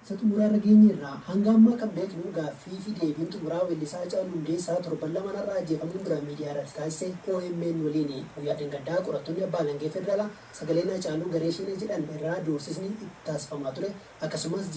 Satu murara geenyirraa hanga ammaa kan beeknu gaaffii fi deebiin xumuraa weellisaa Haacaaluu Hundeessaa torban lama irraa ajjeefamuun dura miidiyaa irratti taasise OMN waliin guyyaa dheengaddaa qorattoonni abbaa alangaa federaalaa sagaleen Haacaaluu garee Shanee jedhan irraa doorsisni itti taasifamaa ture akkasumas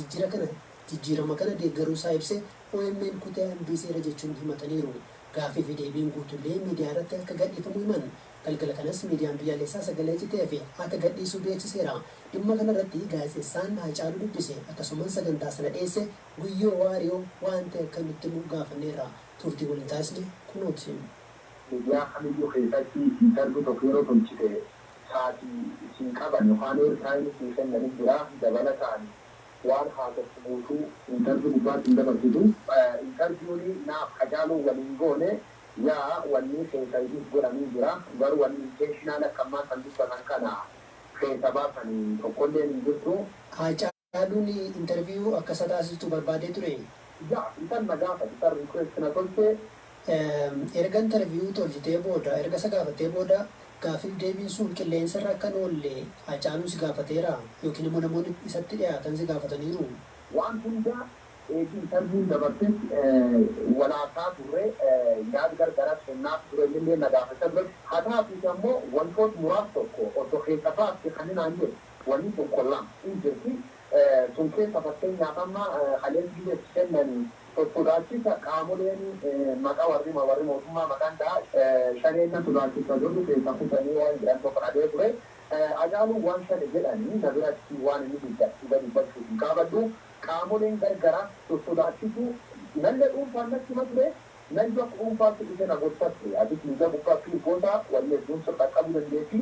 jijjiirama kana deeggaruu isaa ibse OMN kutee hambiseera jechuun himataniiru. Gaaffii fi deebiin guutuullee miidiyaa irratti akka gadhiifamu himan. Galgala kanas miidiyaan biyyaalessaa sagalee citee fi akka gadhiisuu beeksiseera. Dhimma kanarratti gaazexeessaan Haacaaluu dubbise akkasumas sagantaa sana dhiyeesse Guyyoo Waariyoo waan ta'e akka nutti nu gaafanneerra turtii waliin taasisne kunuuti. Miidiyaa kamiyyuu keessatti darbu tokko yeroo tolchite sa'aatii isin qaban yookaan eertaayii isin kennanii jira dabalataan waan haasoftu guutuu intarviyuu gubbaatti hin dabarsitu. Intarviyuun naaf Haacaaluu waliin goone yaa wanni keessatti godhamee jira garuu wanni intentional akkamaa kan dubbatan kana keessa baasan tokkollee hin jirtu. Haacaaluun interviyuu akka isa taasistu barbaadee ture. Yaa isan na gaafate isan request na tolche. Erga interviyuu tolchitee booda erga isa gaafatee booda gaaffii deebiin sun qilleensa irra akka oolle Haacaaluun si gaafateera yookiin immoo namoonni isatti dhiyaatan si gaafataniiru. Waan hundaa interviyuun dabartees walaasaa turre yaad gargaraa kennaaf ture illee na gaafata ture. Haa ta'uutii ammoo wantoota muraasa tokko osoo keessa baafte kan hin aanjee wanni tokko lama hin jirti. Sun keessa fakkeenyaaf amma halees biyyeetti kennanii sodaachisa qaamoleen maqaa warri mootummaa maqaan ta'a Shaneen na sodaachisa jirru keessa kutanii waan jedhan tokko dhagee ture. Haacaaluun waan Shanee jedhanii na biratti waan inni dubbachuu hin qaabaddu. Qaamoleen gargaraa sodaachisu nalla dhuunfaan natti mature nalla dhuunfaatti dhufe na gorsatti ati miidhaa buqqaa fi goota walii hedduun sirraa qabuu dandeessi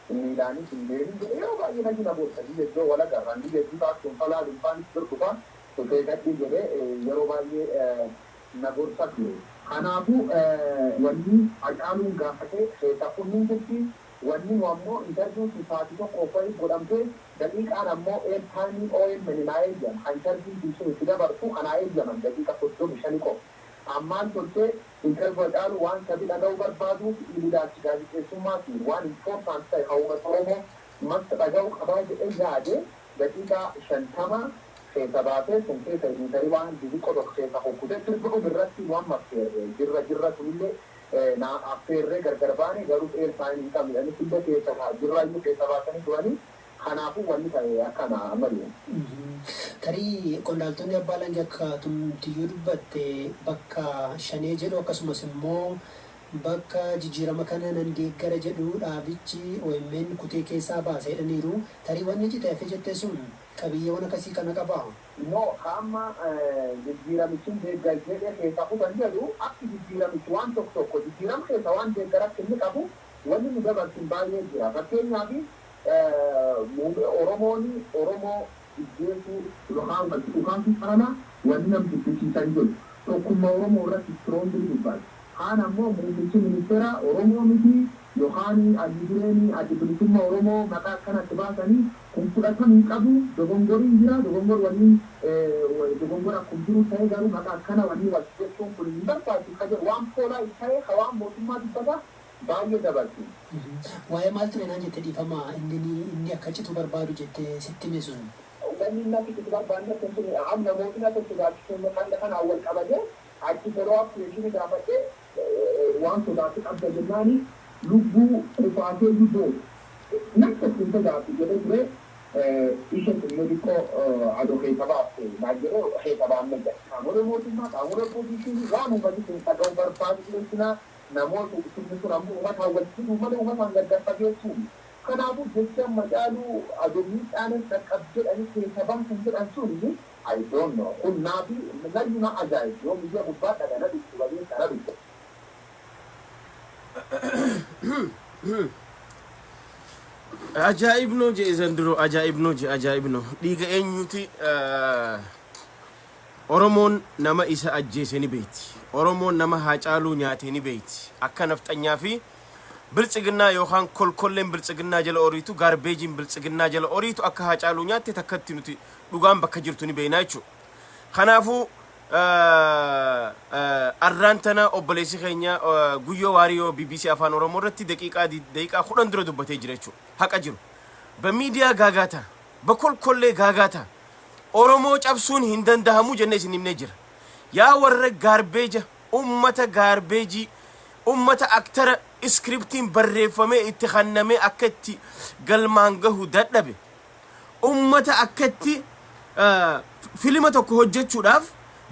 miidhaanis hin deemin yeroo baay'ee nagi na gorsati jechuun wal agarraan biyya hedduu taasisuun falaa dhuunfaanis birtufa dhufee gadhii jedhee yeroo baay'ee na gorsatti. Kanaafuu wanni Haacaaluun gaafatee keessa kunniin jirti. Wanni ammoo interviyuu sa'aatii tokko ofii godhamtee daqiiqaan ammoo eertaayimii OMN naa eeyyaman kan interviyuu sun itti dabarsu kanaa eeyyaman daqiiqa 35 qofa. Ammaan tolchee interviyuu Haacaaluu waan sabi dhaga'uu barbaaduuf ilaalchi gaazexeessummaati waan important ta'e kan uummata Oromoo masta dhaga'uu qabaa jedhee yaade daqiiqa 50 keessa baatee sun keessa intarii waan xixiqqoo tokko keessa hokkutee sirba irratti waan maffeerre jirra sunillee na affeerree gargar baane garuu eertaayimii hin qabne ani hunda keessa jirraayyuu keessa baasanii turanii kanaafuu wanni ta'e akkana malee. Tarii qondaaltonni abbaa alangaa akka tumtiyyuu dubbatte bakka Shanee jedhu akkasumas immoo bakka jijjiirama kana nan deeggara jedhu dhaabichi OMN kutee keessaa baasee jedhaniiru. Tarii wanni citeef jettee sun qabiyyeewwan akkasii kana qabaa? No, hamma jijjiiramichi deeggaree keessa kutan jedhu akka jijjiiramichi waan tokko jijjiirama keessa waan deeggaratti inni qabu wanni nu dabarsin baay'ee jira. Fakkeenyaaf Oromoo ijjeesuu yookaan fi farana wanni namni dubbisiisan jiru tokkummaa Oromoo irratti firoombii dubbatu. Kaan ammoo muummichi ministeera Oromoo miti yookaan addi bilisummaa Oromoo maqaa akkanatti baasanii kun fudhatamuu qabu dogongorii jira dogongora kun jiru ta'ee garuu maqaa akkana wanni wal jechuun kun hin barbaachisu kan jedhu waan foolaa ta'ee hawaan mootummaa dubbata baay'ee dabalti. Waa'ee maal ture naan jette dhiifama inni akka citu barbaadu jette sitti hime sun. Wanni inni akka citu barbaadu kun amma namoonni akka sodaachisuun maqaan kanaan wal qabate achi follow up question gaafate waan sodaatu qabda jennaani lubbuu kufaatee guddoo natti kun tajaajila jedhee ture ishe illee xiqqoo adoo keessa baafte baay'ee keessa baafne qaamolee mootummaa qaamolee poolisii waan uummatni kun dhaga'uu barbaadu keessumaa namoota sunni sun ammoo uummata hawwachiisuu malee uummataan gaggeeffageessuu. Kanaafuu jecha Haacaaluu adoo miidhaanis dhaqqab jedhanii keessa baaftan jedhan suni I don't know. Kun naafi nalli na ajaa'ibu yoo biyya gubbaa dhagana dhibbu balee kana dhibbu. Ajaa'ibnoo je zandiro ajaa'ibnoo dhiiga eenyuti Oromoon nama isa ajjeese ni beekti. Oromoon nama Haacaaluu nyaate ni beekti. Akka nafxanyaa fi bilchiginaa yookaan kolkolleen bilchiginaa jala oriitu gaarbeejiin bilchiginaa jala oriitu akka Haacaaluu nyaatte takkatti nuti dhugaan bakka jirtu ni beeknaa jechuudha. Kanaafuu arraantana obboleessi keenya Guyyoo Waariyoo BBC Afaan Oromoo irratti daqiiqaa 10 dura dubbatee jira jechuudha. Haqa jiru. Bamiidiyaa gaagaata, bakolkollee gaagaata. oromoo cabsuun hin dandahamu jenne isin himnee jira yaa warra gaarbeeja ummata gaarbeejii ummata aktara iskriptiin barreeffame itti kanname akka itti galmaan gahu dadhabe ummata akka itti filima tokko hojjechuudhaaf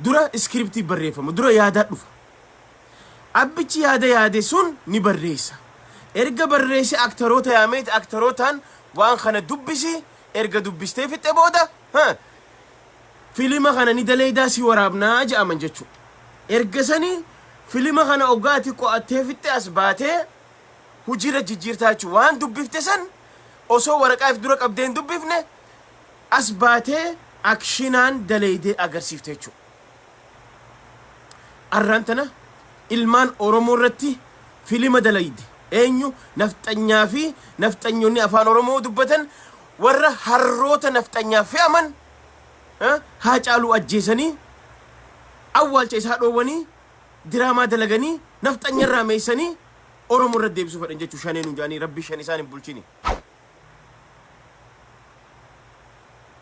dura iskriptii barreeffama dura yaadaa dhufa abbichi yaade sun ni barreessa erga barreesse aktaroota yaameeti aktarootaan waan kana dubbisi erga dubbistee fixe booda filima kana ni daleedaa si waraabnaa jedhaman jechuudha erga sanii filima kana ogaati qo'attee fixe as baatee hujira jijjiirtaa jechuudha waan dubbifte san osoo waraqaaf dura qabdeen dubbifne as baatee akshinaan daleedee agarsiifte jechuudha arraan tana ilmaan oromoo irratti filima dalayde eenyu nafxanyaa fi nafxanyoonni afaan oromoo dubbatan warra harroota nafxanyaa fe'aman Haacaaluu ajjeesanii awwaalcha isaa dhoowwanii diraamaa dalaganii nafxanyarraa meessanii oromoo irra deebisuu fedhan jechuu shaneenuu jaanii rabbi shan isaan hin bulchini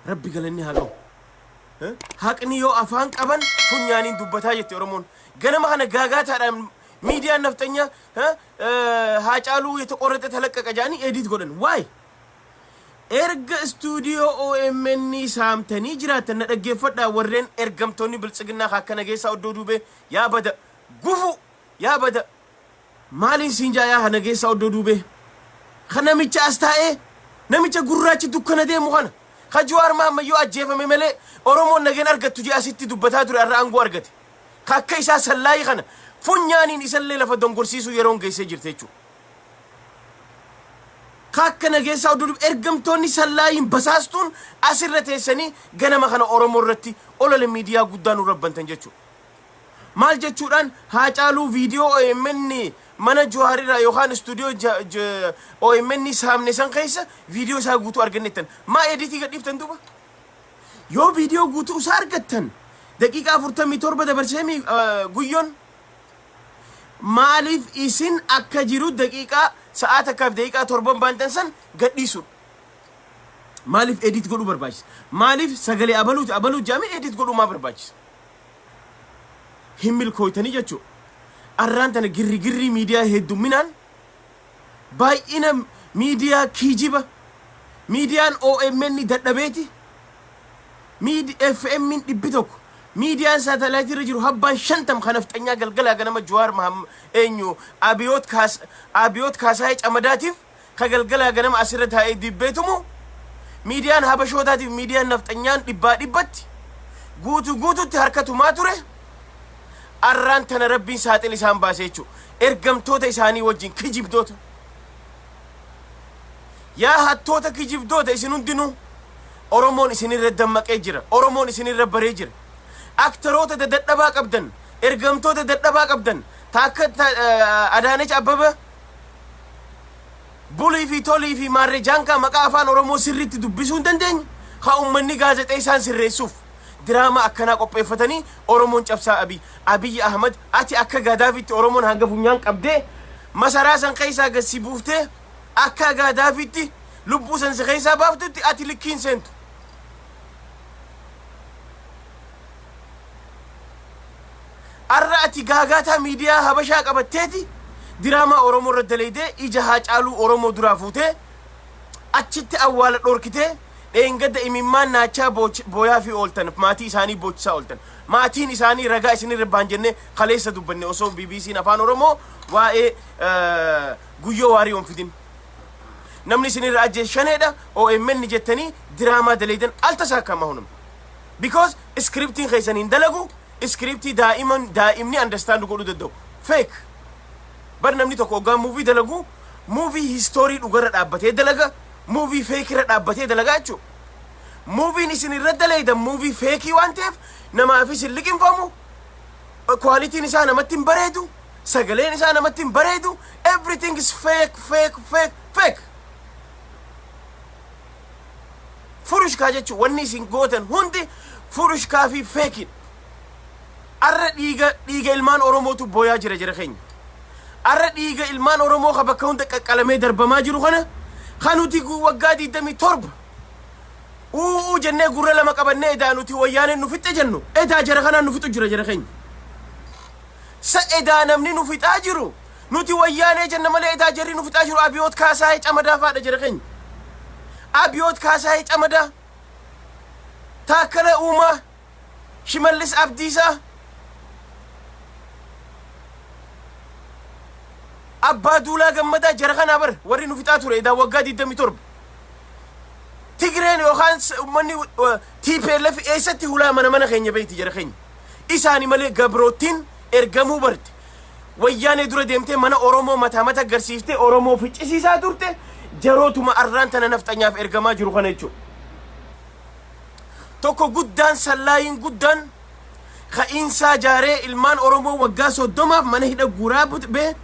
rabbi galanni haa qabu haqni yoo afaan qaban funyaaniin dubbataa jette oromoon ganama kana gaagaataadhaan miidiyaan nafxanya Haacaaluu የተቆረጠ ተለቀቀ jaanii edit godhan why erga studio OMN saamtanii jiraatan dhaggeeffadhaa warreen ergamtoonni biltsiginaa akkana geessaa oddoo duube yaa bada gufu yaa bada maaliin siinjaa yaa hana geessaa oddoo duube kanamicha as taa'ee namicha gurraachi dukkana deemu kana kajuwaar maammayyoo ajjeefame malee oromoon nageen argattu jee asitti dubbataa ture irra aangoo argate kakka isaa sallaayii kana funyaaniin isallee lafa dongorsiisuu yeroon geessee jirte jechuudha kakkana geessaa oddoo duube ergamtoonni sallaayiin basaastuun asirra teessanii ganama kana oromoo irratti olole miidiyaa guddaa nu rabbantan jechuudha maal jechuudhaan Haacaaluu viidiyoo OMN mana Jawaariirraa yookaan stuudiyoo OMN saamne san keessa viidiyoo isaa guutuu argannettan maa editii gadhiiftan duuba yoo viidiyoo guutuu isaa argattan daqiiqaa 47 dabarsee guyyoon maaliif isin akka jiru daqiiqaa sa'aata kaaf daqiiqaa 7 baantan san gadhiisu maaliif edit godhuu barbaachisa maaliif sagalee abaluu jaamee edit godhuu maa barbaachisa himmil kooytanii jechuudha arraan tana girri miidiyaa heddumminaan baay'ina miidiyaa kijiba miidiyaan OMN dadhabeeti FM dhibbi tokko miidiyaan saatalaayit irra jiru habbaan 50 kanafxanyaa galgalaa ganama Jawaar eenyu abiyoot kaasaayee camadaatiif ka galgalaa ganama asirra taa'ee dibbeetumu miidiyaan habashootaatiif miidiyaan nafxanyaan dhibbatti guututti harkatumaa ture arraan tana rabbiin saaxil isaan baase jechuudha ergamtoota isaanii wajjin kijibdoota yaa hattoota kijibdoota isin hundinuu oromoon isinirra dammaqee jira oromoon isinirra baree jira aktaroota dadhabaa qabdan ergamtoota dadhabaa qabdan taakka Adaanech Abbabee bulii fi tolii fi maarree jaankaa maqaa afaan oromoo sirriitti dubbisuu hin dandeenye haa ummanni gaazexeessaan sirreessuuf diraamaa akkanaa qopheeffatanii oromoon cabsaa Abiy Ahmad ati akka Gaadaafitti oromoon hanga funyaan qabdee masaraa san keessaa gassi buuftee akka Gaadaafitti lubbuu san keessaa baaftutti ati likkiin seentu arra ati gaagaataa miidiyaa habashaa qabatteeti diraamaa oromoo irra daleedee ija Haacaaluu oromoo duraa fuutee achitti awwaala dhorkitee dheengadda imimmaan naachaa booyaa fi ooltan maatii isaanii boochisaa ooltan maatiin isaanii ragaa isinirra baan jennee kaleessa dubbanne osoo BBC'n afaan oromoo waa'ee guyyoo waarii onfidin namni isinirra ajjeeshaneedha OMN jettanii diraamaa daleedan altasaa akkama hunum because scriptiin keessaniin dalagu scriptii daa'imni understand godhuu danda'u fake bar namni tokko hoggaan movie dalagu movie history dhugarra dhaabbatee dalaga movie fake irra dhaabbatee dalagaa jechuudha movie isin irra daleedan movie fake waan ta'eef namaafis hin liqinfamu quality isaa namatti hin bareedu sagaleen isaa namatti hin bareedu everything is fake furushkaa jechuudha wanni isin gootan hundi furushkaa fi fake arra dhiiga ilmaan oromootu booyaa jira keenya arra dhiiga ilmaan oromoo ka bakka hunda qaqqalamee darbamaa jiru kana kanuti waggaa 27 jennee gurra lama qabannee edaa nuti wayyaaneen nu fixxe jennu edaa jara kanaan nu fixu jira jara keenya sa edaa namni nu fixaa jiru nuti wayyaanee jenna malee edaa jarri nu fixaa jiru abiyoot kaasaa camadaa faadha jara keenya abiyoot kaasaa camadaa taakkala uumaa shimallis abdiisaa abbaa duulaa gammadaa jara kanaa bar warri nu fixaa ture edaa waggaa 27 Tigreen yookaan ummanni TPLF eessatti hulaa mana keenya beeyti jara keenya isaani malee gabrootiin ergamuu barte wayyaanee dura deemtee mana Oromoo mataa agarsiiftee Oromoo ficcisiisaa turte jarootuma arraan tana nafxanyaaf ergamaa jiru kana jechuudha tokko guddaan sallaayin guddaan ka'iinsaa jaaree ilmaan Oromoo waggaa 30 mana hidha guuraa bee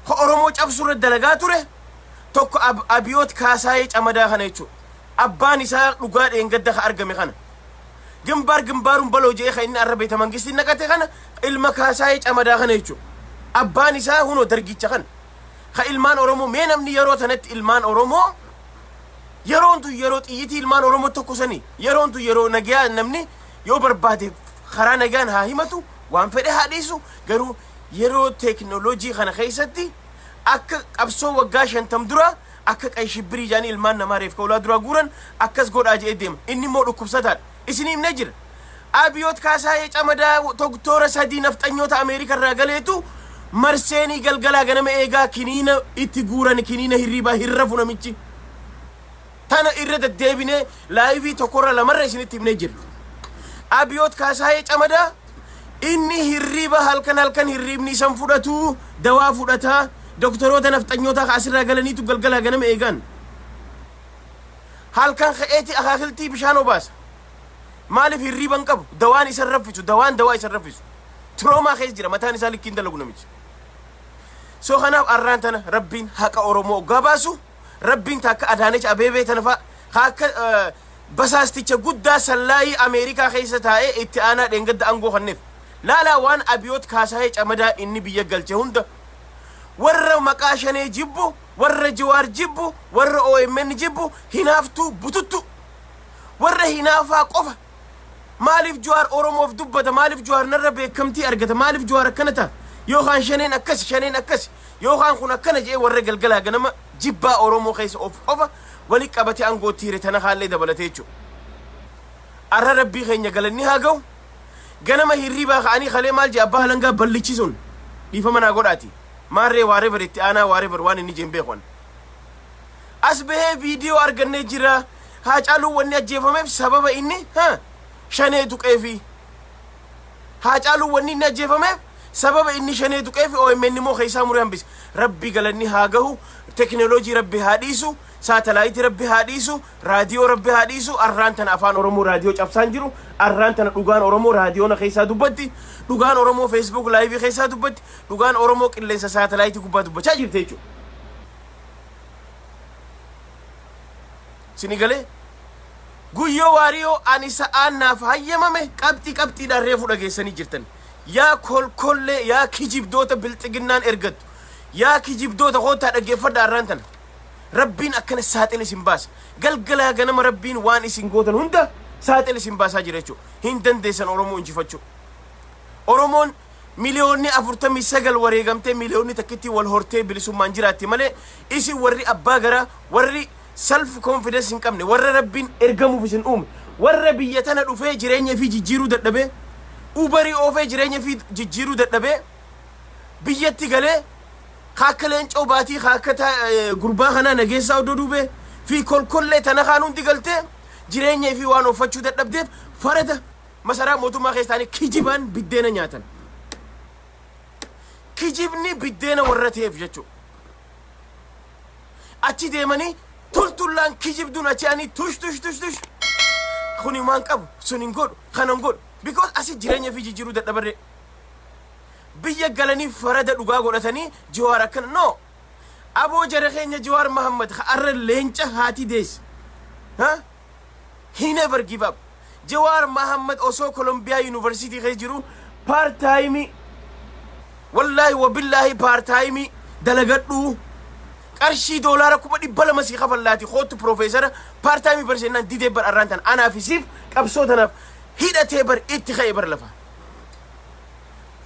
ka Oromoo cabsurra dalagaa ture tokko abiyoot kaasaayee camadaa kana jechuudha abbaan isaa dhugaa dheengadda ka argame kana gimbaarun baloo jee ka inni arrabeeta mangistii naqate kana ilma kaasaayee camadaa kana jechuudha abbaan isaa hunoo dargicha kana ka ilmaan Oromoo mee namni yeroo tanatti ilmaan Oromoo yeroontu yeroo xiyyitii ilmaan Oromoo tokko sanii yeroontu yeroo nagaa namni yoo barbaade karaa nagaan haa himatu waan fedhe haa dhiisu garuu yeroo teknooloojii kana keessatti akka qabsoo waggaa 50 dura akka qayshibrii jaani ilmaan namaa reef ka ulaa dura guuran akkas godhaa jee deema inni immoo dhukkubsataadha isinii himne jira abiyoot kaasaayee camadaa doktora sadii nafxanyoota Ameerikaa irraa galeetu marseenii galgalaa ganama eegaa kiniina itti guuran kiniina hirribaa hirrafu namichi tana irra deddeebinee laayivii tokkorra lamarra isinitti himne jira abiyoot kaasaayee camadaa inni hirriba halkan hirribni isan fudhatu dawaa fudhataa doktoroota nafxanyoota asirraa galaniitu galgalaa ganama eegan halkan ka'eeti akaakiltii bishaan obaasa maaliif hirriban qabu dawaan isan raffisu dawaa isan raffisu tiroomaa keessa jira mataan isaa likkiin dalagu namichi soo kanaaf arraan tana rabbiin haqa Oromoo gabaasu rabbiin takka Adaanech Abeebee tana fa'a akka basaasticha guddaa sallaayii Ameerikaa keessa taa'ee itti aanaa dheengadda aangoo kanneef laalaa waan abiyoot kaasaayee camadaa inni biyya galche hunda warra maqaa shanee jibbu warra Jawaar jibbu warra OMN jibbu hinaaftuu bututtu warra hinaafaa qofa maaliif Jawaar Oromoof dubbata maaliif Jawaar narra beekamtii argata maaliif Jawaar akkana ta'a yookaan shaneen akkas yookaan kun akkana jee warra galgalaa ganama jibbaa Oromoo keessa ofa wali qabate aangoo tiire tana haallee dabalatee jechuudha arra rabbii keenya galanni haa ga'u ganama hirribaa ka'anii kalee maal jee abbaa halangaa ballichisuun dhiifama naa godhaati maarree waarever itti aanaa waarever waan inni jeen beekwan as bahee viidiyoo argannee jira Haacaaluu wanni ajjeefameef sababa inni shanee tuqeefi Haacaaluu wanni inni ajjeefameef sababa inni shanee tuqeefi OMN immoo keessaa muree hambise rabbi galanni haa gahu teknooloojii rabbi haa dhiisu saatalaayiti rabbi haa dhiisu raadiyoo rabbi haa dhiisu arraan tana afaan Oromoo raadiyoo cabsaan jiru arraan tana dhugaan Oromoo raadiyoona keessaa dubbatti dhugaan Oromoo Facebook live keessaa dubbatti dhugaan Oromoo qilleensa saatalaayiti gubbaa dubbachaa jirte jechuudha sinigalee guyyoo waariyoo ani sa'aan naaf hayyamame qabxiidhaan reefu dhageessanii jirtan yaa kolkollee yaa kijibdoota bilxiginnaan ergattu yaa kijibdoota hootaa dhaggeeffadha arraan tana rabbiin akkana saaxil isin baasa galgalaa ganama rabbiin waan isin gootan hunda saaxil isin baasaa jira jechuudha hin dandeessan Oromoo injifachuu Oromoon miliyoonni 49 wareegamtee miliyoonni takkitti wal hortee bilisummaan jiraatti malee isin warri abbaa garaa warri self confidence hin qabne warra rabbiin ergamuuf isin uume warra biyya tana dhufee jireenya fi jijjiiruu dadhabee ubarii oofee jireenya fi jijjiiruu dadhabee biyyatti galee kaakkaleen coobaatii kaakkata gurbaa kanaa nageessaa oddoo duubee fi kolkollee tana kaan hundi galtee jireenya fi waan oofachuu dadhabdeef farada masaraa mootummaa keessaanii kijibaan biddeena nyaatan kijibni biddeena warra ta'eef jechuudha achi deemanii tultullaan kijibduun achi ani tush kuni maan qabu sun hin godhu kanan godhu because asi jireenya fi jijjiiruu dadhabarre biyya galanii farada dhugaa godhatanii Jawaar akkana no aboo jara keenya Jawaar Mahammad arra leenca haati dees he never give up Jawaar Mahammad osoo Columbia University keessa jiru part time wallahi wa billahi part time dalagadhu qarshii doolaara 200 masii kafallaati khootu profeesara paartaayimii barsiisnaan didee bar arraantan anaa fi siif qabsoo tanaaf hidhatee bar itti ka'e bar lafa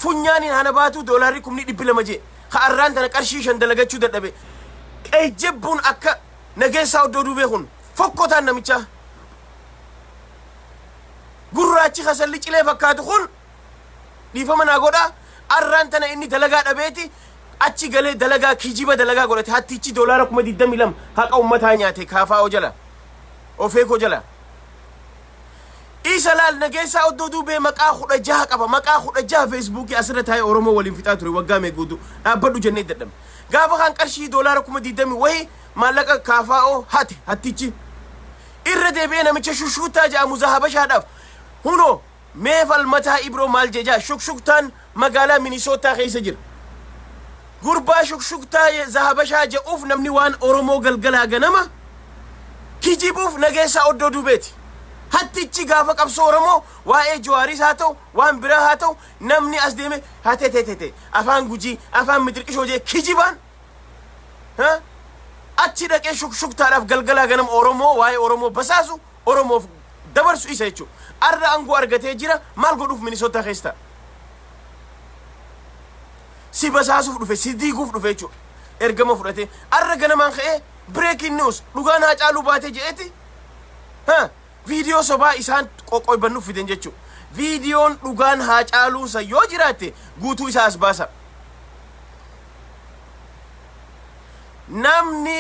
funyaaniin hana baatu doolaarri 200 jee ka arraantana qarshii 5 dalagachuu dadhabe qeejjebbuun akka nageessaa oddoo duubee kun fokkotaan namicha gurraachi kasalli cilee fakkaatu kun dhiifama naa godha arraantana inni dalagaa dhabeeti achi galee dalagaa kijiba dalagaa godhate hattichi doolaara 22 haqa ummataa nyaate kaafaa ojala ofeekoo jala isa laal nageessaa oddoo duubee maqaa 16 qaba maqaa 16 feesbuukii asirra taa'ee oromoo waliin fixaa ture waggaa meeguutu dhaabbadhu jennee dadhabne gaafa kan qarshii doolaara 22 wayi maallaqa kaafaa'oo hate hattichi irra deebi'ee namicha shushuutaa jedhamu zahabashaadhaaf huno meefal mataa ibroo maal jejaa shukshuktaan magaalaa minisootaa keessa jira gurbaa shukshuktaa zahabashaa jedhuuf namni waan oromoo galgalaa ganama kijibuuf nageessaa oddoo duubeeti hattichi gaafa qabsoo oromoo waa'ee jawaaris haa ta'u waan biraa haa ta'u namni as deeme hatetetetete afaan gujii afaan midirqishoo jee kijibaan achi dhaqee shukshuktaadhaaf galgalaa ganama oromoo waa'ee oromoo basaasu oromoof dabarsu isa jechuudha arra angoo argatee jira maal godhuuf minisootaa keessa si basaasuuf dhufe si diiguuf dhufe jechuudha ergama fudhate arra ganamaan ka'ee breaking news dhugaan Haacaaluu baatee jedheeti viidiyoo sobaa isaan qoqqoybannuuf fiden jechuudha viidiyoon dhugaan Haacaaluu sa yoo jiraatte guutuu isaa as baasa namni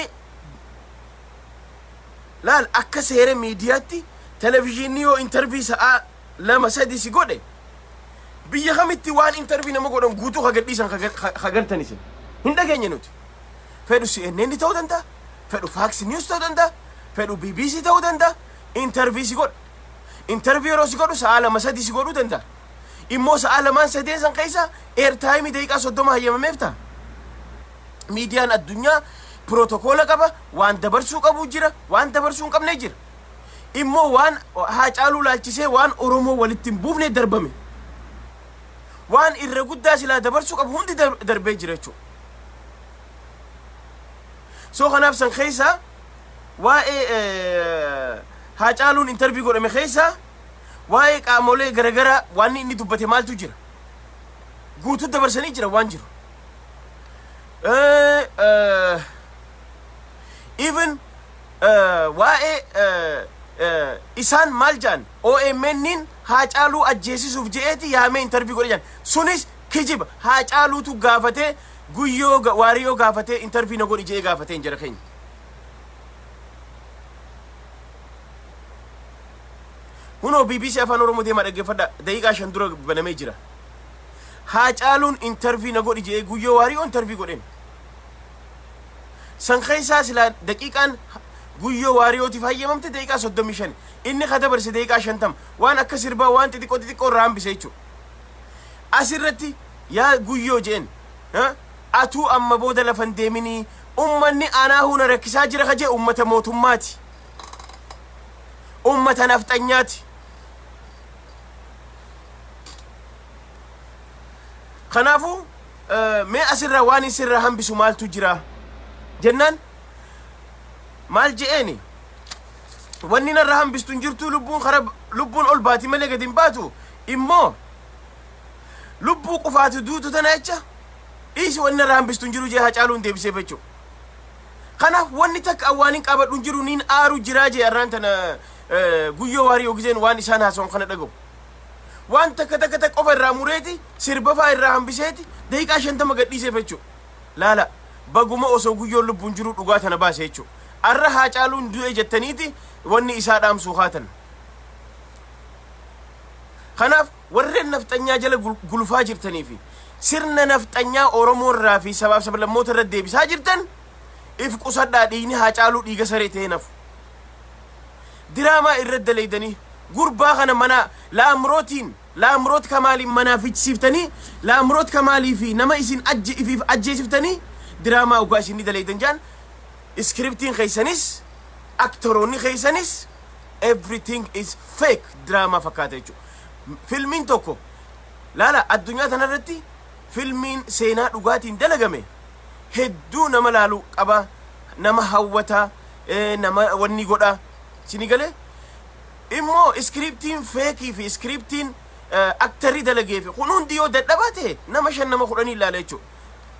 laal akka seera miidiyaatti televiziyoonii yoo intervii sa'a 2-3 si godhe biyya kamitti waan intervii nama godhan guutuu kagadhiisan kagartan isin hin dhageenye nuti fedhu CNN ta'uu danda'a fedhu Fox News ta'uu danda'a fedhu BBC ta'uu danda'a intervii si godha intervii yeroo si godhu sa'a 2-3 si godhuu danda'a immoo sa'a 2-3 san keessa airtime daqiiqaa 30 hayyamameef ta'a miidiyaan addunyaa protokoola qaba waan dabarsuu qabu jira waan dabarsuu hin qabne jira immoo waan Haacaaluu laalchisee waan oromoo walitti hin buufne darbame waan irra guddaa silaa dabarsuu qabu hundi darbee jira jechuudha soo kanaaf san keessa waa'ee Haacaaluun intervii godhame keessa waa'ee qaamolee garagaraa waan inni dubbate maaltu jira guutuu dabarsanii jira waan jiru even waa'ee isaan maal jaan OMN'n Haacaaluu ajjeesisuuf je'eeti yaamee intervii godhe jaan sunis kijiba Haacaaluutu gaafatee guyyoo waariyoo gaafatee intervii na godhi je'ee gaafatee hin jira keenya hunoo BBC afaan oromoo deemaa dhaggeeffadha daqiiqaa 5 dura banamee jira Haacaaluun intervii na godhi je'ee guyyoo waariyoo intervii godheen san keessaa silaa daqiiqaan guyyoo waariyootiif hayyamamte daqiiqaa 35 inni ka dabarse daqiiqaa 50 waan akka sirbaa waan xixiqqoo irraa hambise jechuudha asirratti yaa guyyoo je'en atuu amma booda lafan deeminii ummanni anaa huna rakkisaa jira ka jee ummata mootummaati ummata nafxanyaati kanaafuu mee asirraa waan isirraa hambisu maaltu jira jennaan maal je'eni wanni narra hambistun jirtu lubbuun ol baati malee gadi hin baatu immoo lubbuu qufaatu duutu tana jecha isi wanni narra hambistun jiru jee Haacaaluun deebiseef jechuudha kanaaf wanni takka awwaanin qabadhuun jiru niin aaru jiraa jee arraan tana guyyoo waariyoo gizeen waan isaan haasawan kana dhaga'u waan takka qofa irraa mureeti sirbafaa irraa hambiseeti daqiiqaa 50 gadhiiseef jechuudha laala baguma osoo guyyoon lubbuun jiru dhugaa tana baase jechuudha arra Haacaaluun du'e jettaniiti wanni isaa dhaamsuu haatan kanaaf warreen nafxanyaa jala gulufaa jirtanii fi sirna nafxanyaa oromoo irraa fi sabaaf sablammoota irra deebisaa jirtan if qusadhaa dhiigni Haacaaluu dhiiga saree ta'ee nafu diraamaa irra daleeydanii gurbaa kana mana laamroot kamaaliin manaa fichisiiftanii laamroot kamaalii fi nama isin ajjeesiftanii diraamaa ugaa isin daleeydan jaan scriptiin keessanis aktoroonni keessanis everything is fake drama fakkaata jechuudha filmiin tokko laala addunyaa tanarratti filmiin seenaa dhugaatiin dalagame hedduu nama laalu qaba nama hawwata nama wanni godha sini gale immoo scriptiin fake fi scriptiin aktarii dalagee fi kun hundi yoo dadhabate nama shan nama kudhanii ilaala jechuudha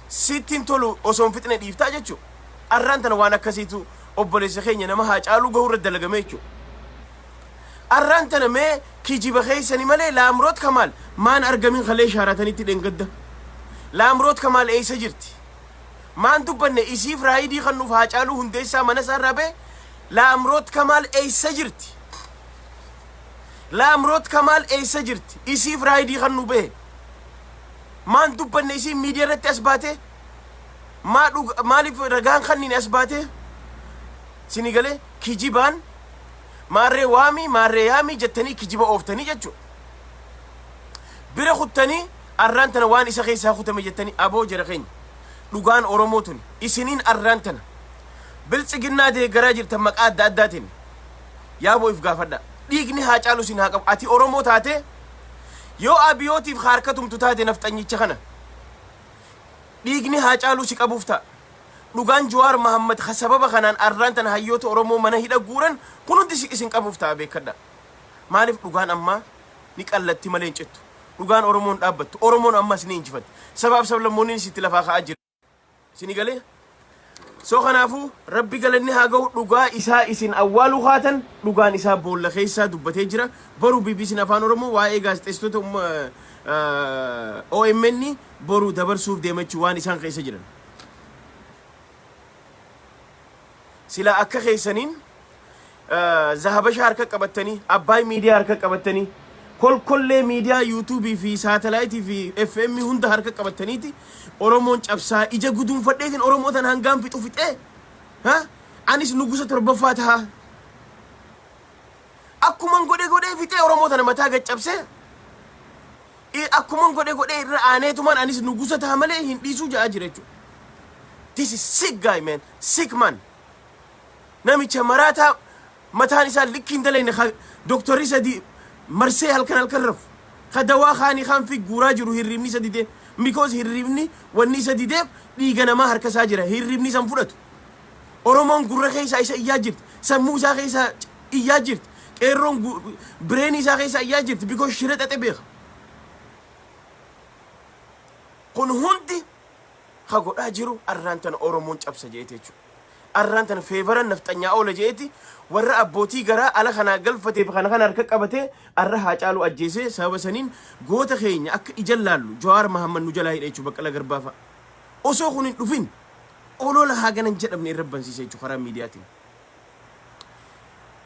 sittiin tolu osoo hin fixne dhiiftaa jechuudha arraan tana waan akkasiitu obboleessa keenya nama Haacaaluu gahurra dalagame jechuudha arraan tana mee kijiba keessanii malee Laamroot Kamaal maan argamin kalee shaaratanitti dhengadda Laamroot Kamaal eessa jirti maan dubbanne isiif raayidii kan nuuf Haacaaluu hundeessaa mana isaarraa bee Laamroot Kamaal eessa jirti Laamroot Kamaal eessa jirti isiif raayidii kan nu bee maan dubbanne isiif miidiyaa irratti as baate maaliif ragaan kanniin as baate sini galee kijibaan maarree waami maarree yaami jettanii kijiba ooftanii jechuudha bira kuttanii arraan tana waan isa keessaa kutame jettanii aboo jara keenya dhugaan Oromoo tuni isiniin arraan tana biltsiginnaa deeggaraa jirtan maqaa adda addaatiin yaaboo if gaafadha dhiigni Haacaaluu sin haa qabu ati Oromoo taate yoo abiyootiif harkatumtu taate nafxanyicha kana dhiigni Haacaaluu si qabuuf ta'a dhugaan Jawaar Mohammad sababa kanaan arraan tana hayyoota Oromoo mana hidha guuran kun hundi isin qabuuf ta'a beekadha maaliif dhugaan ammaa ni qallatti malee hin cittu dhugaan Oromoon dhaabbattu Oromoon ammas ni injifatti sabaaf sablammoonni sitti lafaa ka'aa jiru sini galee soo kanaafuu rabbi galanni haa ga'u dhugaa isaa isin awwaaluu haatan dhugaan isaa boolla keessaa dubbatee jira boru BBC'n afaan Oromoo waa'ee gaazexeessitoota OMN boru dabarsuuf deemachuu waan isaan keessa jiran sila akka keessaniin zahabasha harka qabattanii abbaay miidiyaa harka qabattanii kolkollee miidiyaa yuutuubii fi saatalaayitii fi FM hunda harka qabattaniiti Oromoon cabsaa ija guduunfadheetiin Oromoo tan hangaan fixu fixee anis nugusa torbaffaa taha akkuman godhee fixee Oromoo tana mataa gaccabsee akkuman godhee irra aaneetumaan anis nugusa taha malee hin dhiisuu ja'a jira jechuudha this is sick guy man sick man namicha maraataa mataan isaa likkiin dalayne doktorri sadii marsee halkan rafu kadawaa khaanii khaan fi guuraa jiru hirribni isa didee because hirribni wanni isa dideef dhiiga namaa harkasaa jira hirribni san fudhatu Oromoon gurra keessa isa iyyaa jirti sammuu isaa keessa iyyaa jirti qeerroon bireen isaa keessa iyyaa jirti because shira xaxe beeka kun hundi ka godhaa jiru arraan tana Oromoon cabsa jeete jechuudha arraan tana feevaran nafxanyaa oola jeeti warra abbootii garaa ala kanaa galfateef kana harka qabatee arra Haacaaluu ajjeesee sababa saniin goota keenya akka ija laallu Jawaar Mohammad nu jalaa hidha jechuudha Baqqalaa Garbaafa osoo kun hin dhufin olola haaganan jedhamne irra bansiise jechuudha karaa miidiyaatiin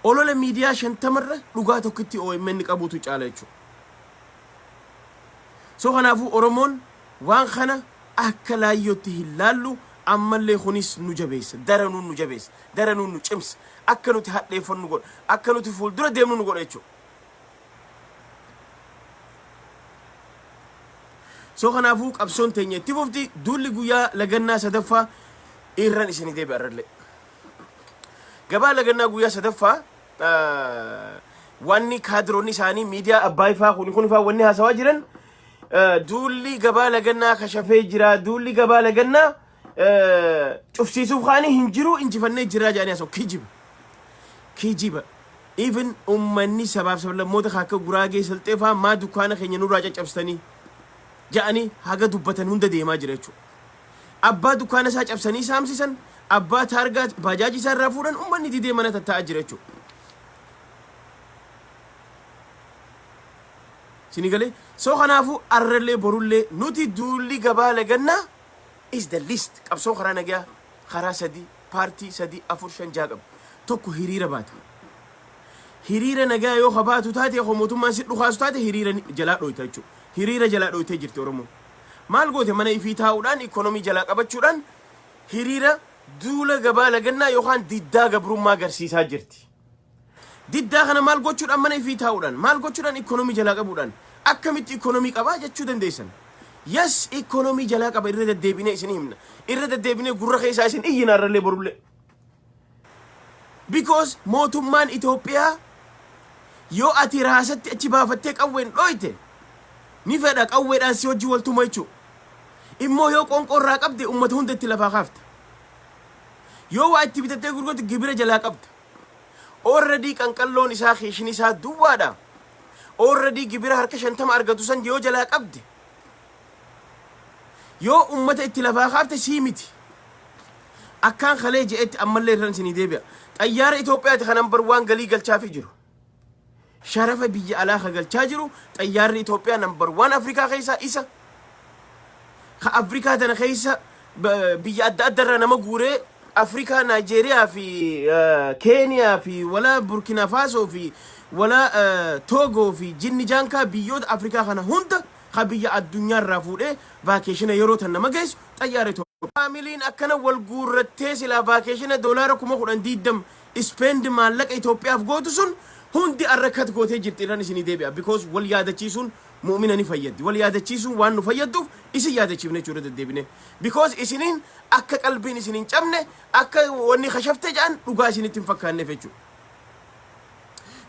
olola miidiyaa 50 dhugaa tokkitti OMN qabuutu caala jechuudha soo kanaafuu Oromoon waan kana akka laayyootti hin laallu ammallee kunis nu jabeessa daranuun nu jabeessa daranuun nu cimsa akka nuti hadheeffannu godha akka nuti fuuldura deemnu nu godha jechuudha soo kanaafuu qabsoon teenya itti fufti duulli guyyaa lagannaa sadaffaa irran isinii deebi'a arrallee gabaa lagannaa guyyaa sadaffaa wanni kaadiroonni isaanii miidiyaa abbaayifaa kun faa wanni haasawaa jiran duulli gabaa lagannaa kashafee jira duulli gabaa lagannaa cufsiisuuf khaanii hin jiru injifannee jiraa jedhanii asoo kijiba even ummanni sabaaf sablammoota akka Guraagee Salxeefaa maa dukkaana keenya nurraa caccabsanii jedhanii haga dubbatan hunda deemaa jira jechuudha abbaa dukkaana isaa cabsanii saamsisan abbaa taargaa bajaajii isaa irraa fuudhan ummanni didee mana tatta'aa jira jechuudha sini galee soo kanaafuu arrallee borullee nuti duulli gabaa lagannaa is the list qabsoo karaa nagaa karaa sadii paartii sadii afur shan jaa qabu tokko hiriira baata hiriira nagaa yoo qabaatu taate yoo mootummaan si dhukaasu taate hiriira jalaa dhoyta jechuudha hiriira jalaa dhoytee jirti Oromoo maal goote mana ifii taa'uudhaan ikoonomii jalaa qabachuudhaan hiriira duula gabaa lagannaa yookaan diddaa gabrummaa agarsiisaa jirti diddaa kana maal gochuudhaan mana ifii taa'uudhaan maal gochuudhaan ikoonomii jalaa qabuudhaan akkamitti ikoonomii qabaa jechuu dandeessan yes economy jala qaba irra deddeebine isin himna irra deddeebine gurra keessa isin iyyina arralee borulle because mootummaan Itoophiyaa yoo ati raasatti achi baafattee qawween dhoyte ni fedha qawweedhaan si hojii waltuma jechuudha immoo yoo qonqorraa qabde ummata hunda itti lafaa kaafta yoo waa itti bitattee gurgurtu gibira jalaa qabda already qanqalloon isaa keeshin isaa duwwaadha already gibira harka 50 argatu san yoo jalaa qabde yoo ummata itti lafaa kaafte sii miti akkaan kalee je'etti ammallee irraan isinii deebi'a xayyaara Itoophiyaati kan number 1 galii galchaa fi jiru sharafa biyya alaa ka galchaa jiru xayyaarri Itoophiyaa number 1 Afrikaa keessa isa ka Afrikaa tana keessa biyya adda addarraa nama guuree Afrikaa Nigeria fi Kenya fi wala Burkina Faso fi wala Togo fi Jinni Janka biyyoota Afrikaa kana hunda ka biyya addunyaarraa fuudhee vacation yeroo tan nama geessu xayyaara Itoophiyaa familiin akkana wal guurrattee sila vacation doolaara 10,000 spend maallaqa Itoophiyaaf gootu sun hundi arrakat gootee jirti irraan isinii deebi'a because wal yaadachiisuun mu'mina ni fayyaddi wal yaadachiisuun waan nu fayyadduuf isin yaadachiifne jechuudha deddeebine because isiniin akka qalbiin isiniin cabne akka wanni khashafte jedhan dhugaa isinitti hin fakkaanneef jechuudha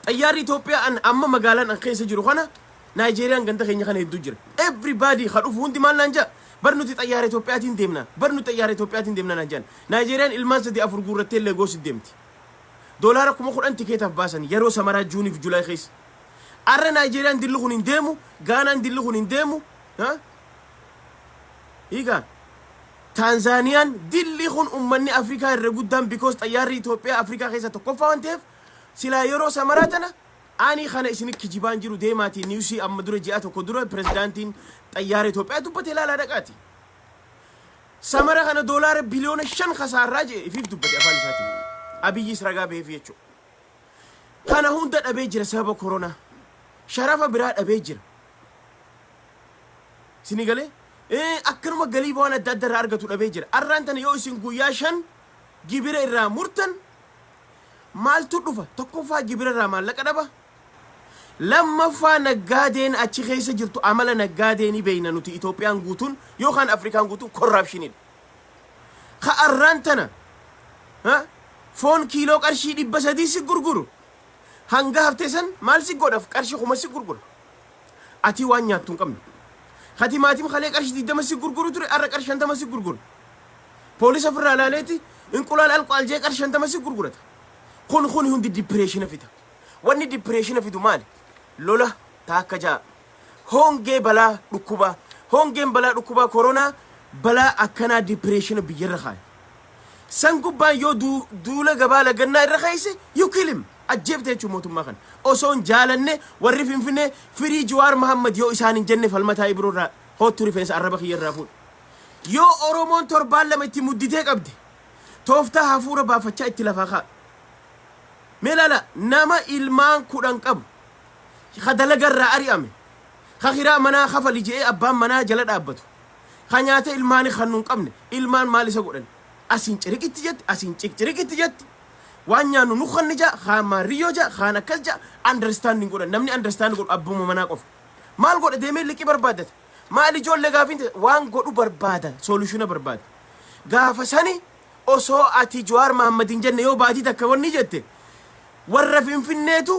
xayyaarri Itoophiyaa amma magaalaan an keessa jiru kana Nigeriyaan ganda keenya kana hedduu jira everybody ka dhufu hundi maal naan jaa barnuti xayyaara Itoophiyaatiin deemna barnuti xayyaara Itoophiyaatiin deemna naan jaan Nigeriyaan ilmaan 3-4 guurrattee Lagos deemti doolaara 10,000 tikeetaaf baasan yeroo samaraa Juunii fi Julaay keessa arra Nigeriyaan dillu kun hin deemu Gaanaan dillu kun hin deemu hiikaa Tanzaaniyaan dilli kun ummanni Afrikaa irra guddaan because xayyaarri Itoophiyaa Afrikaa keessa tokkoffaa waan ta'eef silaa yeroo samaraa tana ani kana isin kijibaan jiru deemaati niwsii amma dura ji'a tokko dura pirezidaantiin xayyaara Itoophiyaa dubbate ilaalaa dhaqaati samara kana doolaara biliyoona 5 khasaarraa jee ifiif dubbate afaan isaatiin Abiyyiis ragaa beef jechuudha kana hunda dhabee jira sababa koronaa sharafa biraa dhabee jira sini galee akkanuma galii waan adda addaa irraa argatu dhabee jira arraan tana yoo isin guyyaa 5 gibira irraa murtan maaltu dhufa tokkoffaa gibira irraa maallaqa dhaba lammaffaa naggaadeen achi keessa jirtu amala naggaadeenii beeyna nuti Itoophiyaan guutuun yookaan Afrikaan guutuun corruptionidha ka arraan tana foon kiiloo qarshii 300 si gurguru hanga haftee san maal si godhaf qarshii 1 si gurgura ati waan nyaattu hin qabne kati maatiin khalee qarshii 20 si gurguru ture arra qarshii 50 si gurgura poolisa firraa laaleeti inqulaal alqaaljee qarshii 50 si gurgurata kun hundi depression fida wanni depression fidu maali lola taakka jaa hongee balaa dhukkuba corona balaa akkanaa depression biyyarra khaay san gubbaan yoo duula gabaa lagannaa irra khaayse you kill him ajjeebte jechuun mootummaa kana osoon jaalanne warri finfinnee firii Jawaar Mohammad yoo isaan hin jenne falmataa ibroorraa hoottu rifeensa arraba kiyyarraa fuudha yoo Oromoon torbaan lama itti mudditee qabde tooftaa hafuura baafachaa itti lafaa kaa melala nama ilmaan 10 qabu khadalagarraa ari'ame khakiraa manaa khafali je'ee abbaan manaa jala dhaabbatu khanyaata ilmaani khannuun qabne ilmaan maal isa godhan asin ciriqitti jetti waan nyaannu nu khanni jaa khaamaariyoo jaa khaan akkas jaa understanding godhan namni understand godhu abbuma manaa qofa maal godha deemee liqii barbaadata maal ijoollee gaafinte waan godhu barbaada solution barbaada gaafa sani osoo ati Jawaar Mohammadin jenne yoo baatii takka wanni jette warra finfinneetu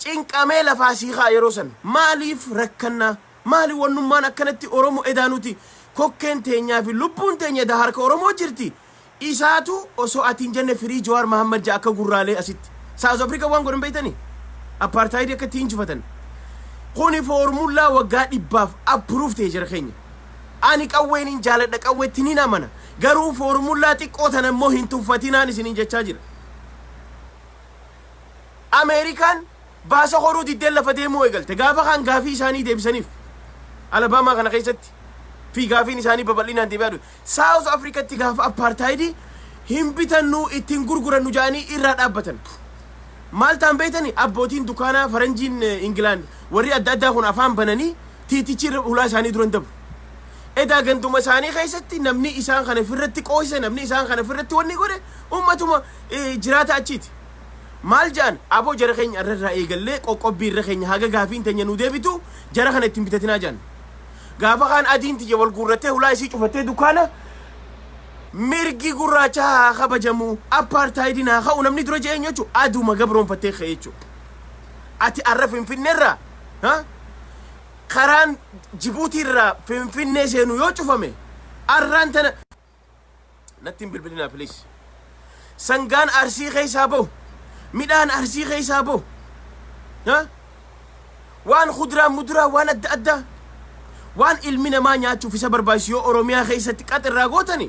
cinqamee lafaa siiqaa yeroo san maaliif rakkannaa maali wannummaan akkanatti Oromoo edaanuti kokkeen teenyaa fi lubbuun teenya da harka Oromoo jirti isaatu osoo atiin jenne firii Jawaar Mohammad jaa akka gurraalee asitti South Africa waan godhan beeytanii apartheid akka tiin jifatan kuni formulaa waggaa 100 approve ta'e jira keenya ani qawweenin jaaladha qawweettiniin amana garuu formulaa xiqqoo tan ammoo hin tuffatinaan isiniin jechaa jira Amerikaan baasa horuu diddeen lafa deemuu eegalte gaafa kan gaafii isaanii deebisaniif Alabama kana keessatti fi gaafiin isaanii babal'inaan deebi'aa South Africaatti gaafa apartheid hin bitannu ittiin gurgurannu jaanii irraa dhaabbatan maal ta'an beeytanii abbootiin dukaanaa faranjiin England warri adda addaa kun afaan bananii tiitichi hulaa isaanii duran dabu edaa ganduma isaanii keessatti namni isaan kana firratti qoose namni isaan kana firratti wanni godhe ummatuma jiraata achiiti maal jaan aboo jara keenya irraa eegallee qoqqobbii irra keenya haga gaafiin teenya nu deebitu jara kana ittiin bitatinaa jaan gaafa kan adiin tiyya wal guurrattee hulaa isii cufattee dukaana mirgi gurraacha haa kabajamu apartheid haa ka'u namni dura je'een jechuun aduma gabroonfattee ka'e jechuudha ati arra finfinneerraa karaan Jibuutii irraa finfinnee seenu yoo cufame arraan tana nattiin bilbilinaa please sangaan arsii keessaa bahu midhaan arsii keessaa bahu waan khudraa muduraa waan adda addaa waan ilmi namaa nyaachuuf isa barbaachisu yoo oromiyaa keessatti qaxirraa gootani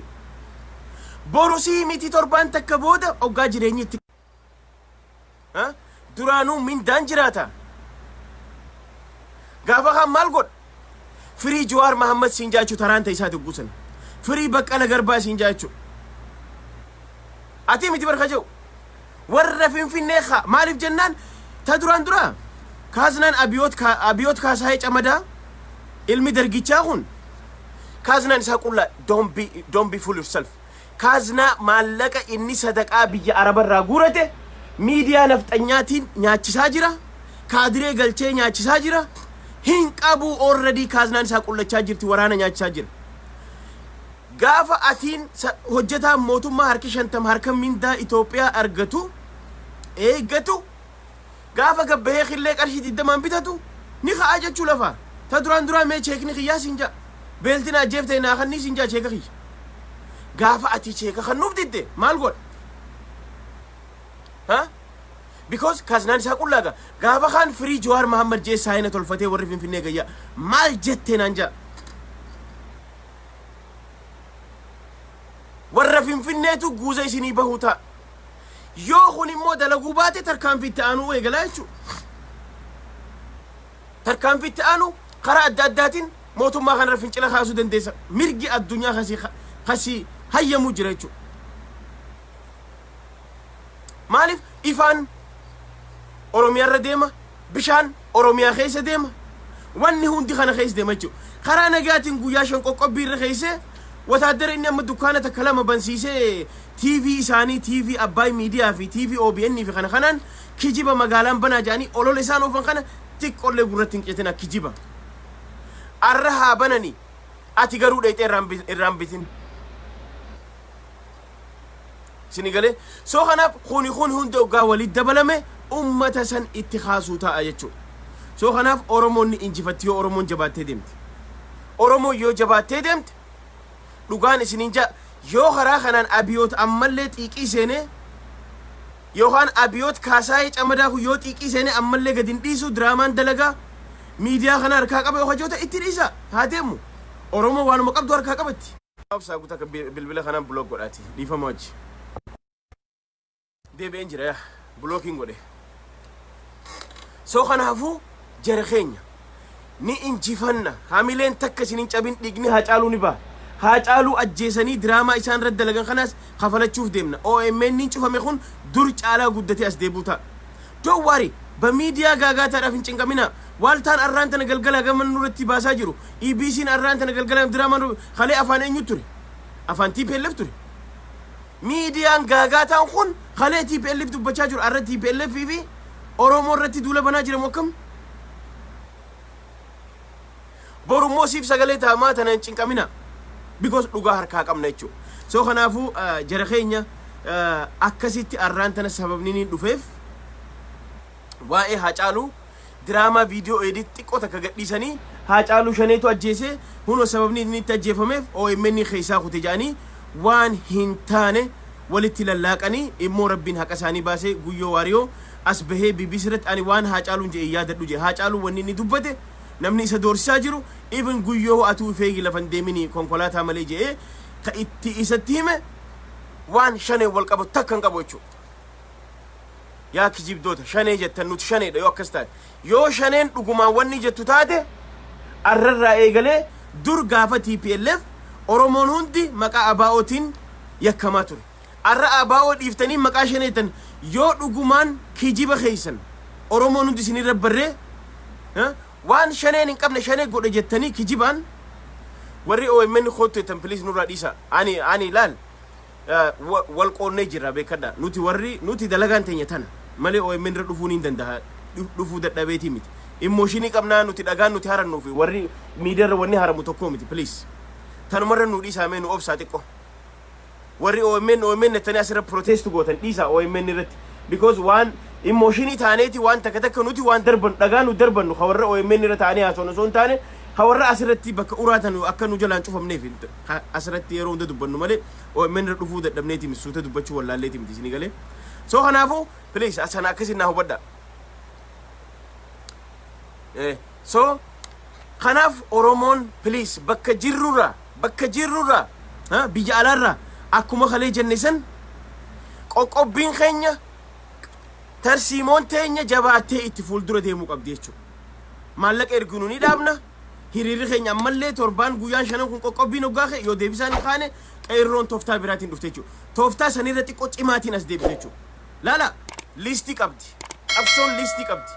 borusii miti torbaan takka booda oggaa jireenyitti duraanuu mindaan jiraata gaafa kan maal godha firii Jawaar Mahammad siin jaachuu taraanta isaa dubbusan firii Baqqala Garbaa siin jaachuu ati miti barka jiru warra Finfinnee maaliif jennaan ta duraan dura kaasnaan abiyoot kaasaayee camadaa ilmi dargichaa kun kaasnaan isaa qullaa don't be fool yourself kaasnaa maallaqa inni sadaqaa biyya arabarraa guurate miidiyaa nafxanyaatiin nyaachisaa jira kaadiree galchee nyaachisaa jira hin qabu already kaasnaan isaa qullachaa jirti waraana nyaachisaa jira gaafa atiin hojjetaa mootummaa harki 50 harka mindaa Itoophiyaa argatu eeggatu gaafa gabbahee khillee qarshii 20 bitatu ni ka'aa jechuu lafa ta duraan mee cheekni khiyyaa sinja beeltina jeeftee naa kanni sinja cheeka khiyya gaafa ati cheeka kannuuf didde maal godha because kaasnaan isaa qullaaga gaafa kan firii Jawaar Mahammad jeessaa ina tolfatee warri Finfinnee gayyaa maal jettee naan jaa warra Finfinneetu guuza isinii bahuu ta'a yoo kun immoo dalaguu baate tarkaanfitti aanuu eegalaa jechuudha tarkaanfitti aanuu karaa adda addaatiin mootummaa kanarra fincila kaasuu dandeessa mirgi addunyaa kasii hayyamuu jira jechuudha maaliif ifaan oromiyaarra deema bishaan oromiyaa keessa deema wanni hundi kana keessa deema jechuudha karaa nagaatiin guyyaa shan qoqqobbiirra keessa wataadara inni amma dukkaana takka lama bansiisee TV isaanii TV Abbaay Miidiyaa fi TV OBN fi kana kanaan kijiba magaalaan banaa jaanii olola isaan oofan kana xiqqollee gurratti hin qeetina kijiba arra haa banani ati garuu dheexee irraan bitin sinigalee soo kanaaf kuni hundi oggaa walitti dabalame ummata san itti kaasuu ta'a jechuudha soo kanaaf oromoon injifatti yoo oromoon jabaattee deemte oromoo yoo jabaattee deemte dhugaan isiniin jaa yoo karaa kanaan abiyoot ammallee xiiqii seenee yookaan abiyoot kaasaayee camadaa kun yoo xiiqii seenee ammallee gad hin dhiisu diraamaan dalagaa miidiyaa kana harkaa qaba yoo hajoota itti dhiisa haa deemu oromoo waanuma qabdu harkaa qabatti saaguta ka bilbila kanaan bulook godhaati dhiifama wajji deebi'een jira bulookiin godhe soo kanaafuu jara keenya ni injifanna hamileen takka isinin cabin dhiigni haa caaluu ni ba'a haa caaluu ajjeesanii diraamaa isaan irra dalagan kanaas kafalachuuf deemna OMN nin cufame kun dur caalaa guddatee as deebuu ta'a don't worry bamiidiyaa gaagaataadhaaf hin cinqamina waaltaan arraan tana galgala gaman nurratti baasaa jiru EBC'n arraan tana galgala diraamaa kalee afaan eenyu ture afaan TPLF ture miidiyaan gaagaataan kun kalee TPLF dubbachaa jiru arra TPLF fi oromoo irratti duula banaa jira mokkam borummoo siif sagalee taamaa tana hin cinqamina because dhugaa harkaa qabna jechuudha soo kanaafuu jara keenya akkasitti arraan tana sababni ni dhufeef waa'ee Haacaaluu diraamaa viidiyoo edit xiqqoo takka gadhiisanii Haacaaluu shaneetu ajjeese huno sababni inni itti ajjeefameef OMN keessaa kute jedhanii waan hin taane walitti lallaaqanii immoo rabbiin haqa isaanii baasee guyyoo waariyoo as bahee BBC irratti ani waan Haacaaluun jedhee yaadadhu jedhe Haacaaluu wanni inni dubbate namni isa doorsisaa jiru even guyyoo atuu feegi lafan deemini konkolaataa malee jedhee ka itti isatti hime waan shanee wal qabu takka hin qabu jechuudha yaa kijibdoota shanee jettan nuti shaneedha yoo akkas taate yoo shaneen dhugumaan wanni jettu taate arrarraa eegalee dur gaafa TPLF oromoon hundi maqaa abaa'ootiin yakkamaa ture arra abaa'oo dhiiftanii maqaa shaneetan yoo dhugumaan kijiba keessan oromoon hundi isinirra barree waan shaneen hin qabne shanee godhe jettanii kijibaan warri OMN khootu etan please nurraa dhiisa ani laal wal qoonnee jirra beekadha nuti dalagaan teenya tana malee OMN irra dhufuun hin danda'a dhufuu dadhabeetii miti immooshinii qabnaa nuti dhagaan nuti harannuuf warri miidiyaarra wanni haramu tokko miti please tanumarra nu dhiisaa mee nu obsaa xiqqoo warri OMN nettanii asirra protest gootan dhiisaa OMN irratti because waan immooshinii taaneeti waan takka takka nuti waan darban dhagaa nu darbannu ka warra OMN irra taanee haasawna osoo hin taane hawarra asirratti bakka uraatan akka nu jalaan cufamneef asirratti yeroo hunda dubbannu malee OMN irra dhufuu dadhabneeti misuuta dubbachuu wallaalleeti miti isinii galee so kanaafu please asana akkasin naa hubadha so kanaaf Oromoon please bakka jirrurra biyya alaarra akkuma kalee jenne san qoqqobbiin keenya tarsiimoon teenya jabaattee itti fuuldura deemuu qabdi jechuudha maallaqa erginu ni dhaabna hiriirri keenya ammallee torbaan guyyaan shanan kun qoqqobbiin hoggaa yoo deebisaan kaane qeerroon tooftaa biraatiin dhufte jechuudha tooftaa sanirra xiqqoo cimaatiin as deebite jechuudha laala liistii qabdi qabsoon liistii qabdi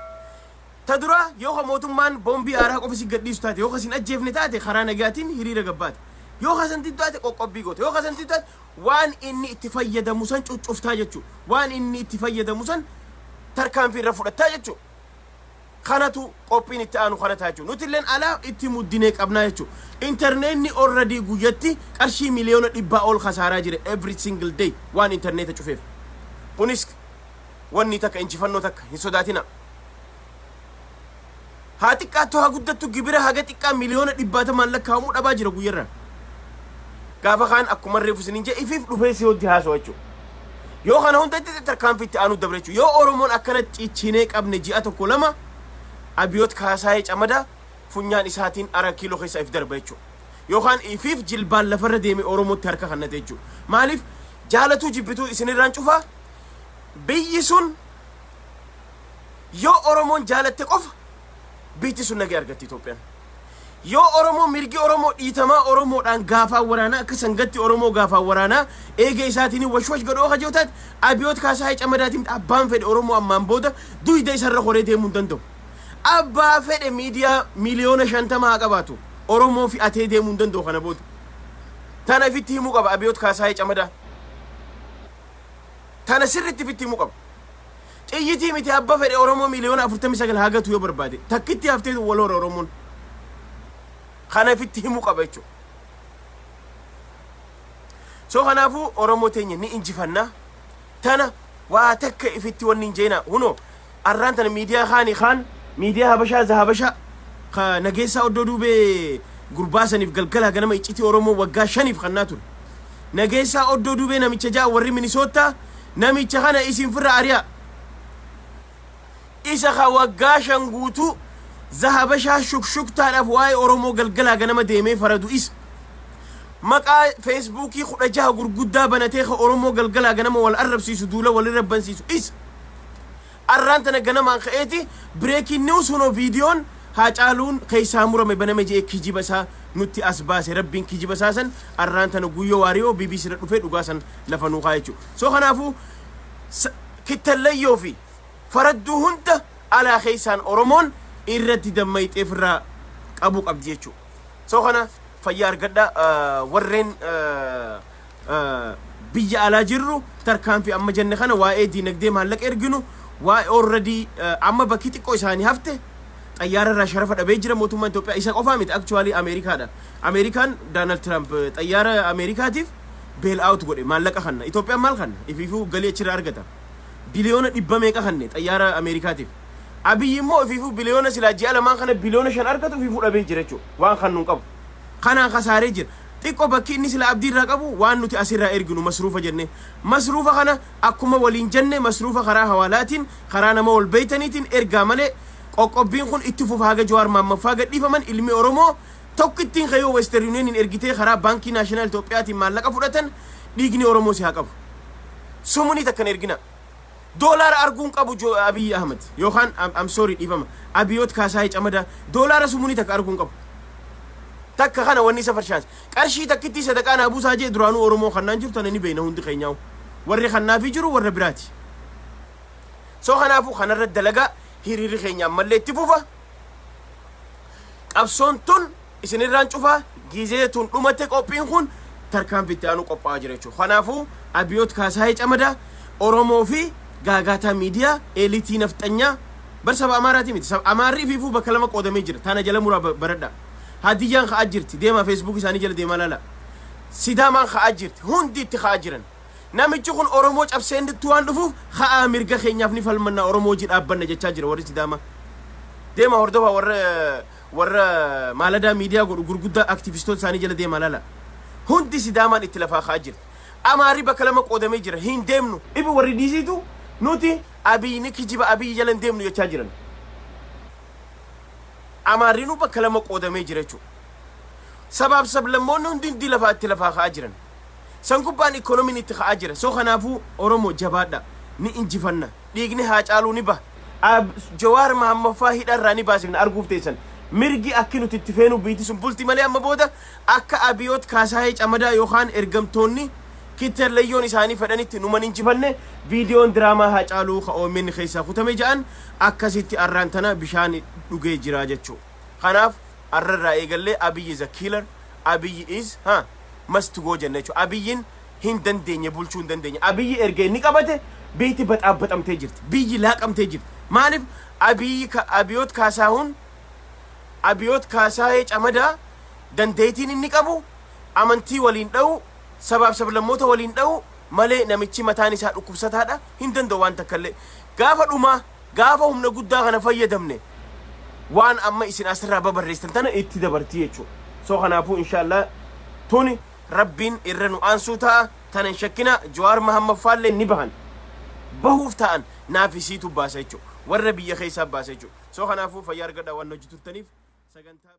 ta dura yoo mootummaan boombii aaraa qofa si gadhiisu taate yoo kasin ajjeefne taate karaa nagaatiin hiriira gabbaate yoo kasan tiddaate qoqqobbii goote yoo kasan tiddaate waan inni itti fayyadamu san cuccuftaa jechuudha waan inni itti fayyadamu san tarkaanfii irra fudhattaa jechuudha kanatu qophiin itti aanu kana taachuu nuti illeen alaa itti muddinee qabnaa jechuudha internetni already guyyatti qarshii miliyoona 100 ol khasaaraa jira every single day waan interneta cufeef kunis wanni takka injifannoo takka hin sodaatina haa xiqqaattu haa guddattu gibira haga xiqqaa miliyoona 100 maallakkaa'amuu dhabaa jira guyyarra gaafa kaan akkuma reefu isiniin jee ifiif dhufee si hojii haasoo jechuudha yoo kana hundatti tarkaanfii itti aanu dabre jechuudha yoo Oromoon akkana ciccinee qabne ji'a tokko lama Abiyoot Kaasaayee Camadaa funyaan isaatiin ara kiiloo keessa if darba jechuudha yookaan ifiif jilbaan lafarra deeme Oromootti harka kannate jechuudha maaliif jaalatuu jibbituu isinirraan cufaa biyyi sun yoo Oromoon jaalatte qofa biitti sun nagee argatti Itoophiyaan yoo Oromoo mirgi Oromoo dhiitamaa Oromoodhaan gaafaa waraanaa akka sangatti Oromoo gaafaa waraanaa eege isaatiin washwash godhoo hajootaat Abiyoot Kaasaayee Camadaatiin abbaan fedhe Oromoo ammaan booda duyda isarra horee deemuu hin danda'u abbaa fedhe miidiyaa miliyoona 50 haa qabaatu Oromoo fi atee deemuu hin danda'u kana booda tana ifitti himuu qaba Abiyoot Kaasaayee Camadaa tana sirriitti ifitti himuu qaba xiyyitii miti abbaa fedhe Oromoo miliyoona 49 haa gatu yoo barbaade takkitti haftee wal hora Oromoon kana ifitti himuu qaba jechuudha so kanaafu Oromoo teenya ni injifannaa tana waa takka ifitti wanni hin jeena huno arraan tana miidiyaa kaan miidiyaa habashaa zahabashaa nageessaa oddoo duubee gurbaasaniif galgala ganama iccitii Oromoo waggaa 5 kannaa ture nageessaa oddoo duubee namicha jaa warri Minisoottaa namicha kana isin firra ariyaa isa ka waggaa 5 guutuu zahabashaa shukshuktaadhaaf waa'ee Oromoo galgala ganama deemee faradu isa maqaa Facebookii 16 gurguddaa banatee ka Oromoo galgala ganama wal arrabsiisu duula wal rabbansiisu isa arraan tana ganamaan ka'eeti breaking news huno viidiyoon Haacaaluun keessaa murame baname jee kijiba isaa nutti as baase rabbiin kijiba isaa san arraan tana guyyoo waariyoo BBC irra dhufee dhugaa san lafa nuu kaa jechuudha so kanaafu kittallayyoo fi faradduu hunda alaa keessaan Oromoon irratti dammayxeef irraa qabu qabdi jechuudha so kana fayyaa argadha warreen biyya alaa jirru tarkaanfii amma jenne kana waa'ee diinagdee maallaqa erginu waa already amma bakki xiqqoo isaanii hafte xayyaara irraa sharafa dhabee jira mootummaan Itoophiyaa isa qofaa miti actually Ameerikaadha Ameerikaan Donald Trump xayyaara Ameerikaatiif bail out godhe maallaqa kanna Itoophiyaan maal kanna ifiifuu galii achirraa argata biliyoona 100 meeqa kanne xayyaara Ameerikaatiif Abiyyi immoo ifiifuu biliyoona silaa ji'a lamaan kana biliyoona 5 argatu ifiifuu dhabee jira jechuudha waan kannuun qabu kanaan kasaaree jira xiqqoo bakki inni sila abdii irraa qabu waan nuti asirraa erginu masruufa jenne masruufa kana akkuma waliin jenne masruufa karaa hawaalaatiin karaa nama wal beeytaniitiin ergaa malee qoqqobbiin kun itti fufa haga Jawaar Maammaffaa gadhiifaman ilmi Oromoo tokkittiin kayoo Western Union ergitee karaa baankii naashinaal Itoophiyaatiin maallaqa fudhatan dhiigni Oromoo si haa qabu sumuni takkan ergina doolaara arguun qabu Abiy Ahmed yookaan I'm sorry dhiifama Abiyoot Kaasaayee Camadaa doolaara sumuni takka arguun qabu takka kana wanni safar chance qarshii takkitti sadaqaan abuusaa jee duraanuu Oromoo kannaan jirtu ani beeyna hundi keenyaa'u warri kannaafi jiru warra biraati so kanaafu kanarra dalagaa hiriirri keenya ammallee itti fufa qabsoon tun isinirraan cufaa gizee tun dhumate qophiin kun tarkaanfii itti aanu qophaa'aa jira jechuudha kanaafu Abiyoot Kaasaayee Camadaa Oromoo fi gaagaataa miidiyaa eelitii nafxanyaa barsaba Amaaraati miti Amaarri fiifuu bakka lama qoodamee jira tana jala muraa baradha hadiyaan ka ajirti deema Facebook isaanii jala deema lala sidaamaan ka ajirti hundi itti ka ajiran namichi kun Oromoo cabseen tuwaan dhufuuf haa mirga keenyaaf ni falmanna Oromoo ji dhaabbanna jechaa jira warri sidaama deema hordofa warra maalada miidiyaa godhu gurguddaa aktivistoota isaanii jala deemaa laala hundi sidaamaan itti lafaa ka'aa jira amaarii bakka lama qoodamee jira hin deemnu ibi warri dhiisiitu nuti abiyyi kijiba abiyyi jala hin deemnu jechaa jiran amaariinu bakka lama qoodamee jira jechuudha sabab sablammoonni hundi lafaa itti lafaa ka'aa jiran san gubbaan ikoonomiin itti ka'aa jira soo kanaafuu oromoo jabaadha ni injifanna dhiigni haa caaluu ni baha jawaar mahammad faa hidharraa ni baasifna arguuf teessan mirgi akki nuti itti feenu biiti sun bulti malee amma booda akka abiyoot kaasaayee camadaa yookaan ergamtoonni kitterlayyoon isaanii fedhanitti numan injifanne viidiyoon diraamaa haa caaluu ka OMN keessaa kutame ja'an akkasitti arraan tana bishaan dhugee jira jechuu kanaaf arrarraa eegallee abiyyi is a killer abiyyi is must go jenne jechuu abiyyin hin dandeenye bulchuu hin dandeenye abiyyi erga inni qabate biiti baxaabbaxamtee jirti biyyi laaqamtee jirti maaliif abiyoot kaasaahun abiyoot kaasaayee camadaa dandeetiin inni qabu amantii waliin dha'u sabab sablammoota waliin dha'u malee namichi mataan isaa dhukkubsataadha hin danda'u waan takkallee gaafa dhumaa gaafa humna guddaa kana fayyadamne waan amma isin asirraa babarreessan tana itti dabartii jechuudha soo kanaafuu inshaallah tuni rabbiin irra nu aansuu ta'a tana hin shakkina jawaar mahammad faallee ni bahan bahuuf ta'an naafisiitu baasa jechuudha warra biyya keessaa baasa jechuudha soo kanaafuu fayyaa argadhaa waan hojii turtaniif sagantaa